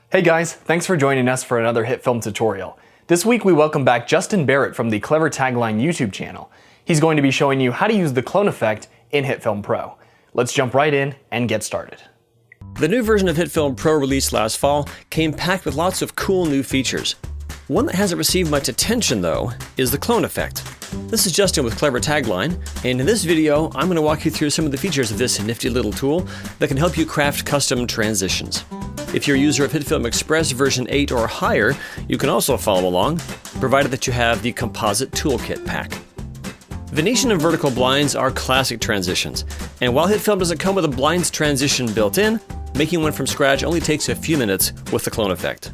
Hey guys, thanks for joining us for another HitFilm tutorial. This week we welcome back Justin Barrett from the Clever Tagline YouTube channel. He's going to be showing you how to use the clone effect in HitFilm Pro. Let's jump right in and get started. The new version of HitFilm Pro released last fall came packed with lots of cool new features. One that hasn't received much attention though is the clone effect. This is Justin with Clever Tagline, and in this video I'm going to walk you through some of the features of this nifty little tool that can help you craft custom transitions. If you're a user of HitFilm Express version 8 or higher, you can also follow along, provided that you have the composite toolkit pack. Venetian and vertical blinds are classic transitions, and while HitFilm doesn't come with a blinds transition built in, making one from scratch only takes a few minutes with the clone effect.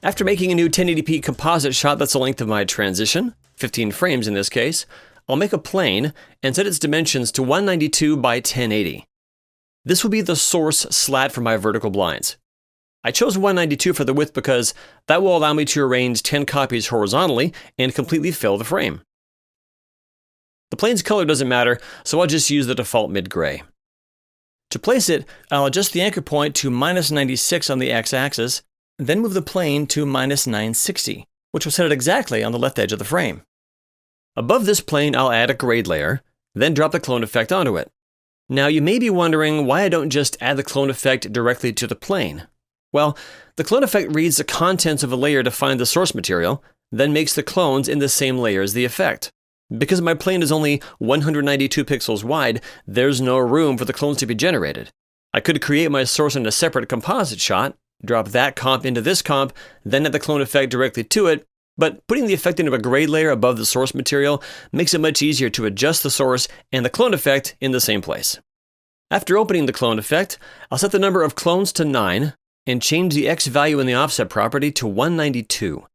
After making a new 1080p composite shot that's the length of my transition, 15 frames in this case, I'll make a plane and set its dimensions to 192 by 1080. This will be the source slat for my vertical blinds. I chose 192 for the width because that will allow me to arrange 10 copies horizontally and completely fill the frame. The plane's color doesn't matter, so I'll just use the default mid-gray. To place it, I'll adjust the anchor point to -96 on the x-axis, then move the plane to -960, which will set it exactly on the left edge of the frame. Above this plane, I'll add a grade layer, then drop the clone effect onto it. Now, you may be wondering why I don't just add the clone effect directly to the plane. Well, the clone effect reads the contents of a layer to find the source material, then makes the clones in the same layer as the effect. Because my plane is only 192 pixels wide, there's no room for the clones to be generated. I could create my source in a separate composite shot, drop that comp into this comp, then add the clone effect directly to it, but putting the effect into a grade layer above the source material makes it much easier to adjust the source and the clone effect in the same place. After opening the clone effect, I'll set the number of clones to 9 and change the X value in the offset property to 192.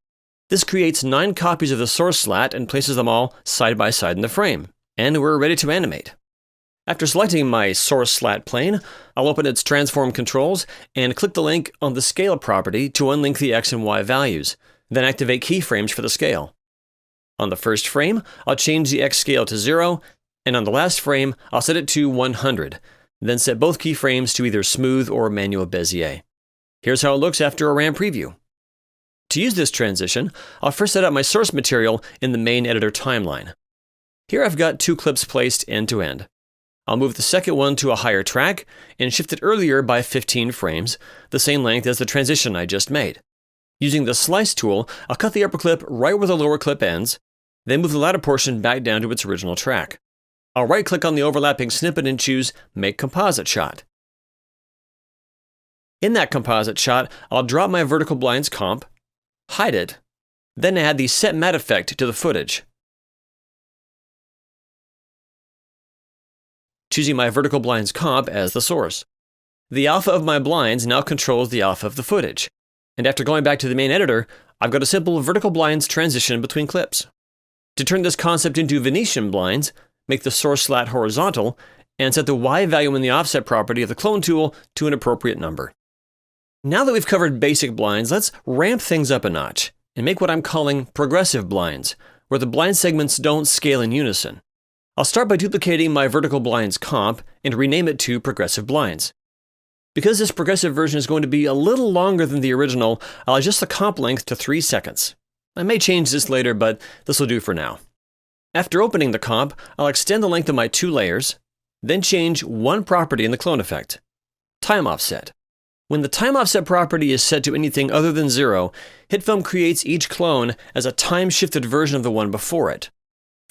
This creates 9 copies of the source slat and places them all side by side in the frame, and we're ready to animate. After selecting my source slat plane, I'll open its transform controls and click the link on the scale property to unlink the X and Y values, then activate keyframes for the scale. On the first frame, I'll change the X scale to 0, and on the last frame, I'll set it to 100, then set both keyframes to either smooth or manual Bezier. Here's how it looks after a RAM preview. To use this transition, I'll first set up my source material in the main editor timeline. Here I've got 2 clips placed end to end. I'll move the second one to a higher track and shift it earlier by 15 frames, the same length as the transition I just made. Using the slice tool, I'll cut the upper clip right where the lower clip ends, then move the latter portion back down to its original track. I'll right-click on the overlapping snippet and choose Make Composite Shot. In that composite shot, I'll drop my vertical blinds comp, hide it, then add the Set Matte effect to the footage. Choosing my vertical blinds comp as the source. The alpha of my blinds now controls the alpha of the footage. And after going back to the main editor, I've got a simple vertical blinds transition between clips. To turn this concept into Venetian blinds, make the source slat horizontal, and set the Y value in the offset property of the clone tool to an appropriate number. Now that we've covered basic blinds, let's ramp things up a notch and make what I'm calling progressive blinds, where the blind segments don't scale in unison. I'll start by duplicating my vertical blinds comp and rename it to progressive blinds. Because this progressive version is going to be a little longer than the original, I'll adjust the comp length to 3 seconds. I may change this later, but this will do for now. After opening the comp, I'll extend the length of my 2 layers, then change one property in the clone effect, time offset. When the time offset property is set to anything other than 0, HitFilm creates each clone as a time-shifted version of the one before it.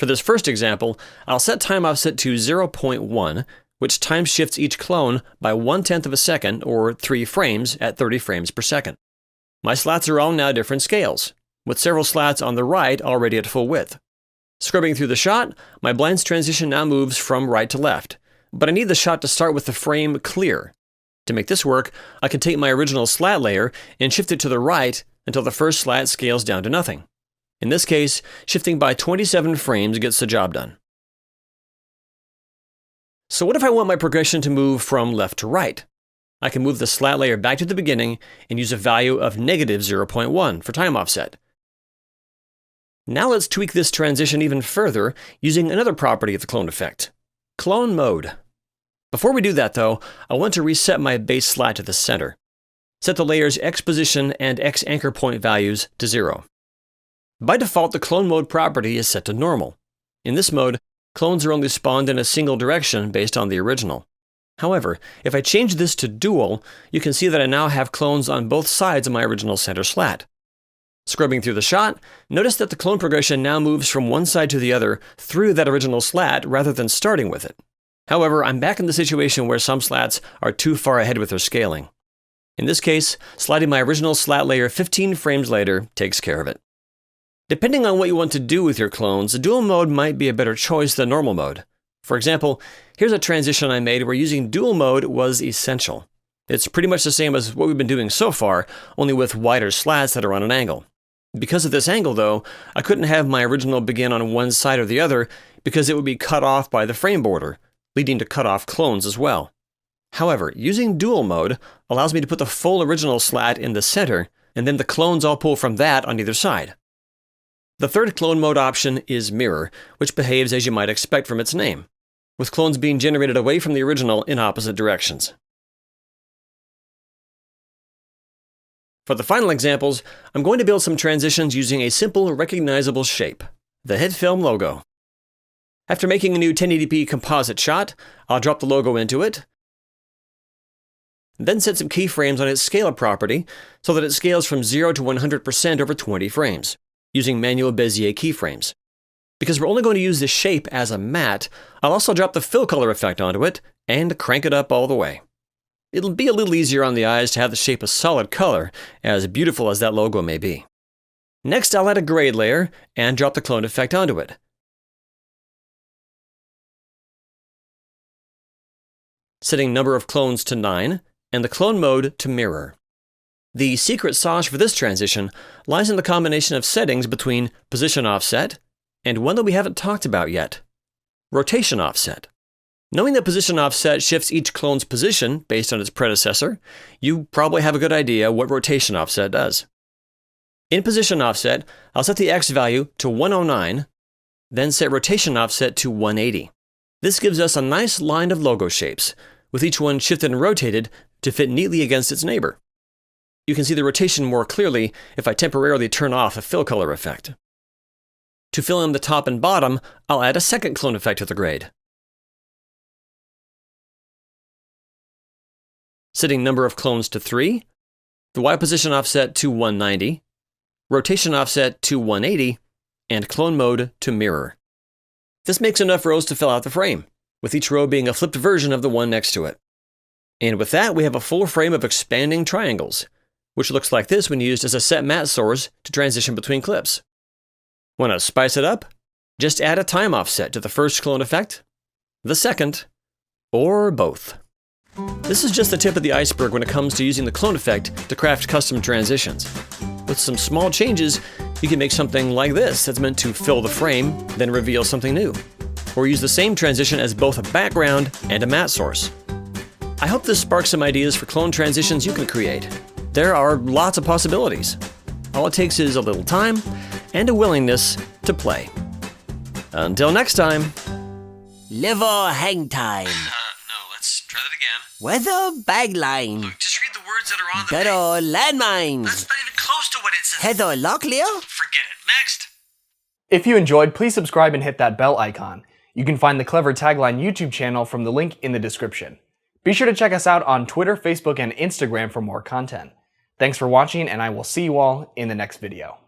For this first example, I'll set time offset to 0.1, which time shifts each clone by 1/10 of a second, or 3 frames at 30 frames per second. My slats are all now different scales, with several slats on the right already at full width. Scrubbing through the shot, my blinds transition now moves from right to left, but I need the shot to start with the frame clear. To make this work, I can take my original slat layer and shift it to the right until the first slat scales down to nothing. In this case, shifting by 27 frames gets the job done. So what if I want my progression to move from left to right? I can move the slat layer back to the beginning and use a value of -0.1 for time offset. Now let's tweak this transition even further using another property of the clone effect, clone mode. Before we do that though, I want to reset my base slat to the center. set the layer's X position and X anchor point values to 0. By default, the clone mode property is set to normal. In this mode, clones are only spawned in a single direction based on the original. However, if I change this to dual, you can see that I now have clones on both sides of my original center slat. Scrubbing through the shot, notice that the clone progression now moves from one side to the other through that original slat rather than starting with it. However, I'm back in the situation where some slats are too far ahead with their scaling. In this case, sliding my original slat layer 15 frames later takes care of it. Depending on what you want to do with your clones, dual mode might be a better choice than normal mode. For example, here's a transition I made where using dual mode was essential. It's pretty much the same as what we've been doing so far, only with wider slats that are on an angle. Because of this angle though, I couldn't have my original begin on one side or the other because it would be cut off by the frame border, leading to cut off clones as well. However, using dual mode allows me to put the full original slat in the center, and then the clones all pull from that on either side. The third clone mode option is mirror, which behaves as you might expect from its name, with clones being generated away from the original in opposite directions. For the final examples, I'm going to build some transitions using a simple recognizable shape, the HitFilm logo. After making a new 1080p composite shot, I'll drop the logo into it, then set some keyframes on its scale property so that it scales from 0 to 100% over 20 frames, using manual Bezier keyframes. Because we're only going to use this shape as a matte, I'll also drop the fill color effect onto it and crank it up all the way. It'll be a little easier on the eyes to have the shape a solid color, as beautiful as that logo may be. Next, I'll add a grade layer and drop the clone effect onto it. Setting number of clones to 9, and the clone mode to mirror. The secret sauce for this transition lies in the combination of settings between position offset and one that we haven't talked about yet, rotation offset. Knowing that position offset shifts each clone's position based on its predecessor, you probably have a good idea what rotation offset does. In position offset, I'll set the X value to 109, then set rotation offset to 180. This gives us a nice line of logo shapes, with each one shifted and rotated to fit neatly against its neighbor. You can see the rotation more clearly if I temporarily turn off a fill color effect. To fill in the top and bottom, I'll add a second clone effect to the grade. Setting number of clones to 3, the Y position offset to 190, rotation offset to 180, and clone mode to mirror. This makes enough rows to fill out the frame, with each row being a flipped version of the one next to it. And with that, we have a full frame of expanding triangles, which looks like this when used as a set matte source to transition between clips. Want to spice it up? Just add a time offset to the first clone effect, the second, or both. This is just the tip of the iceberg when it comes to using the clone effect to craft custom transitions. With some small changes, you can make something like this that's meant to fill the frame, then reveal something new. Or use the same transition as both a background and a matte source. I hope this sparks some ideas for clone transitions you can create. There are lots of possibilities. All it takes is a little time and a willingness to play. Until next time. Liver hang time. No, let's try that again. Weather bagline. Look, just read the words that are on the Better landmines. That's not even close to what it says. Heather Locklear. Forget it. Next. If you enjoyed, please subscribe and hit that bell icon. You can find the Clever Tagline YouTube channel from the link in the description. Be sure to check us out on Twitter, Facebook, and Instagram for more content. Thanks for watching, and I will see you all in the next video.